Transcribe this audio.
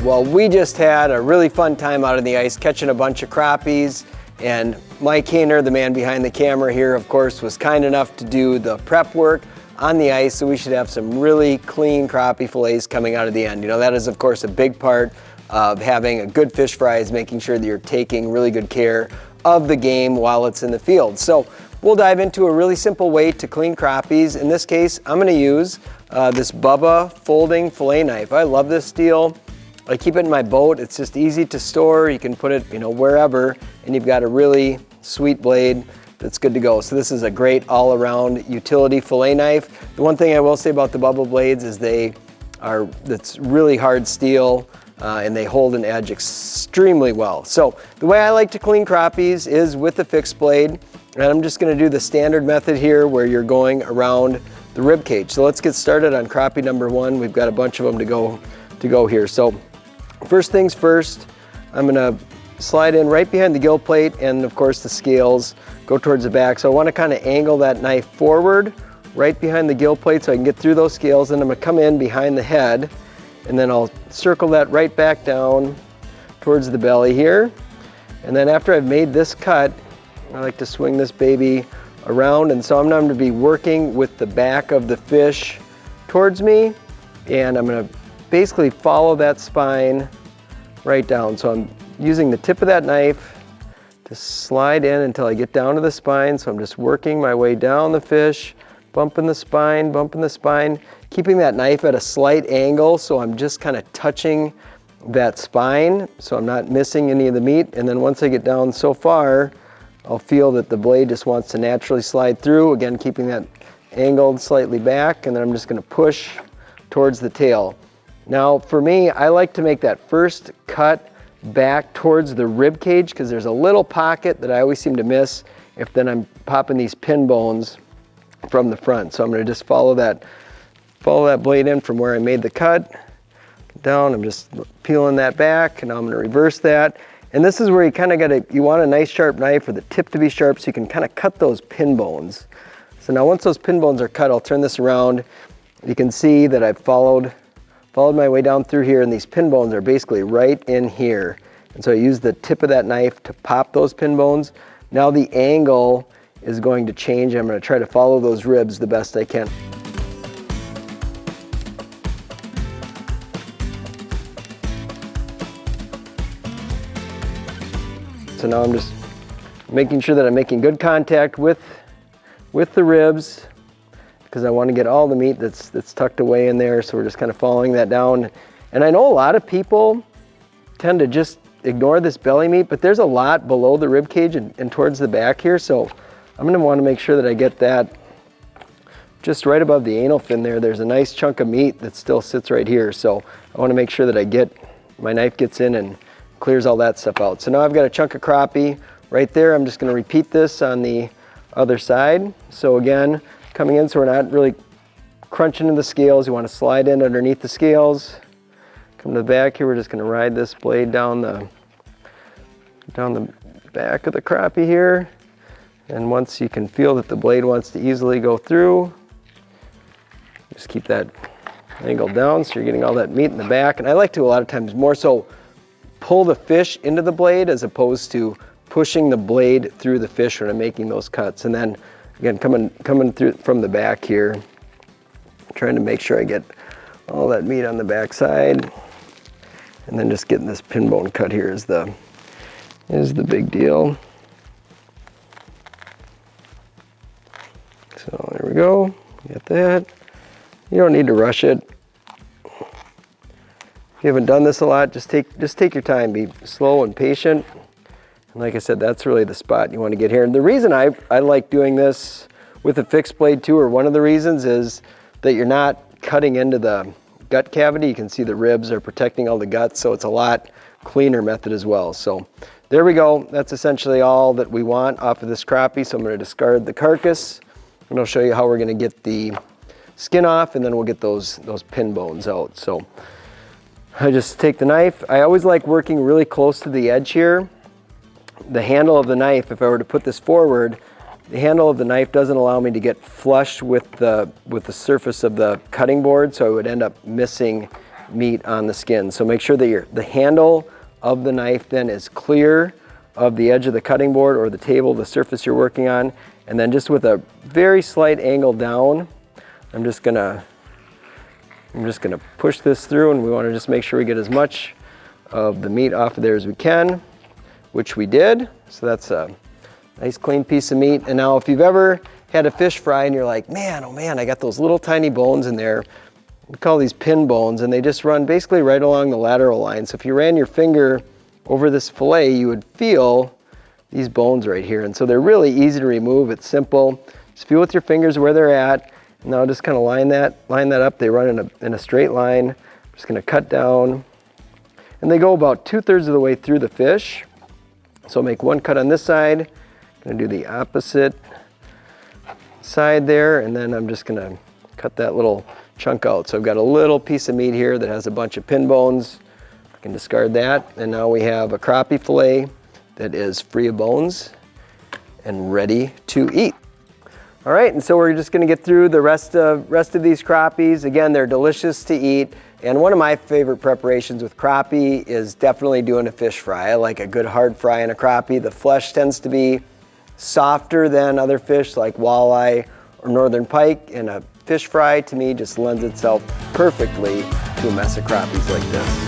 Well, we just had a really fun time out on the ice catching a bunch of crappies, and Mike Hayner, the man behind the camera here, of course, was kind enough to do the prep work on the ice, so we should have some really clean crappie fillets coming out of the end. You know, that is of course a big part of having a good fish fry, is making sure that you're taking really good care of the game while it's in the field. So we'll dive into a really simple way to clean crappies. In this case, I'm going to use this Bubba folding fillet knife. I love this deal. I keep it in my boat. It's just easy to store. You can put it, you know, wherever, and you've got a really sweet blade that's good to go. So this is a great all-around utility fillet knife. The one thing I will say about the Bubba blades is that's really hard steel, and they hold an edge extremely well. So the way I like to clean crappies is with the fixed blade, and I'm just going to do the standard method here where you're going around the rib cage. So let's get started on crappie number one. We've got a bunch of them to go here. So first things first, I'm going to slide in right behind the gill plate, and of course the scales go towards the back. So I want to kind of angle that knife forward right behind the gill plate so I can get through those scales. And I'm going to come in behind the head, and then I'll circle that right back down towards the belly here. And then after I've made this cut, I like to swing this baby around, and so I'm going to be working with the back of the fish towards me, and I'm going to basically follow that spine right down. So I'm using the tip of that knife to slide in until I get down to the spine. So I'm just working my way down the fish, bumping the spine, keeping that knife at a slight angle, so I'm just kind of touching that spine so I'm not missing any of the meat. And then once I get down so far, I'll feel that the blade just wants to naturally slide through, again keeping that angled slightly back, and then I'm just going to push towards the tail. Now for me, I like to make that first cut back towards the rib cage because there's a little pocket that I always seem to miss if then I'm popping these pin bones from the front. So I'm going to just follow that blade in from where I made the cut down. I'm just peeling that back, and now I'm going to reverse that. And this is where you kind of you want a nice sharp knife for the tip to be sharp so you can kind of cut those pin bones. So now once those pin bones are cut, I'll turn this around. You can see that I've followed my way down through here, and these pin bones are basically right in here. And so I use the tip of that knife to pop those pin bones. Now the angle is going to change. I'm going to try to follow those ribs the best I can. So now I'm just making sure that I'm making good contact with the ribs, because I want to get all the meat that's tucked away in there. So we're just kind of following that down. And I know a lot of people tend to just ignore this belly meat, but there's a lot below the rib cage and towards the back here. So I'm going to want to make sure that I get that just right above the anal fin there. There's a nice chunk of meat that still sits right here. So I want to make sure that my knife gets in and clears all that stuff out. So now I've got a chunk of crappie right there. I'm just going to repeat this on the other side. So again, coming in so we're not really crunching into the scales. You want to slide in underneath the scales. Come to the back here. We're just going to ride this blade down the back of the crappie here. And once you can feel that the blade wants to easily go through, just keep that angle down so you're getting all that meat in the back. And I like to a lot of times more so pull the fish into the blade as opposed to pushing the blade through the fish when I'm making those cuts. And then again, coming through from the back here, trying to make sure I get all that meat on the back side, and then just getting this pin bone cut here is the big deal. So there we go, get that. You don't need to rush it. If you haven't done this a lot, just take your time, be slow and patient. And like I said, that's really the spot you want to get here. And the reason I like doing this with a fixed blade too, or one of the reasons, is that you're not cutting into the gut cavity. You can see the ribs are protecting all the guts, so it's a lot cleaner method as well. So there we go. That's essentially all that we want off of this crappie. So I'm going to discard the carcass, and I'll show you how we're going to get the skin off, and then we'll get those pin bones out. So I just take the knife. I always like working really close to the edge here. The handle of the knife, if I were to put this forward, the handle of the knife doesn't allow me to get flush with the surface of the cutting board, so I would end up missing meat on the skin. So make sure that the handle of the knife then is clear of the edge of the cutting board or the table, the surface you're working on. And then just with a very slight angle down, I'm just gonna push this through, and we wanna just make sure we get as much of the meat off of there as we can, which we did. So that's a nice clean piece of meat. And now if you've ever had a fish fry and you're like, man, oh man, I got those little tiny bones in there. We call these pin bones, and they just run basically right along the lateral line. So if you ran your finger over this fillet, you would feel these bones right here. And so they're really easy to remove. It's simple. Just feel with your fingers where they're at. And now just kind of line that up. They run in a straight line. I'm just gonna cut down. And they go about 2/3 of the way through the fish. So I'll make one cut on this side. Gonna do the opposite side there, and then I'm just gonna cut that little chunk out. So I've got a little piece of meat here that has a bunch of pin bones. I can discard that. And now we have a crappie fillet that is free of bones and ready to eat. All right, and so we're just gonna get through the rest of these crappies. Again, they're delicious to eat. And one of my favorite preparations with crappie is definitely doing a fish fry. I like a good hard fry in a crappie. The flesh tends to be softer than other fish like walleye or northern pike, and a fish fry to me just lends itself perfectly to a mess of crappies like this.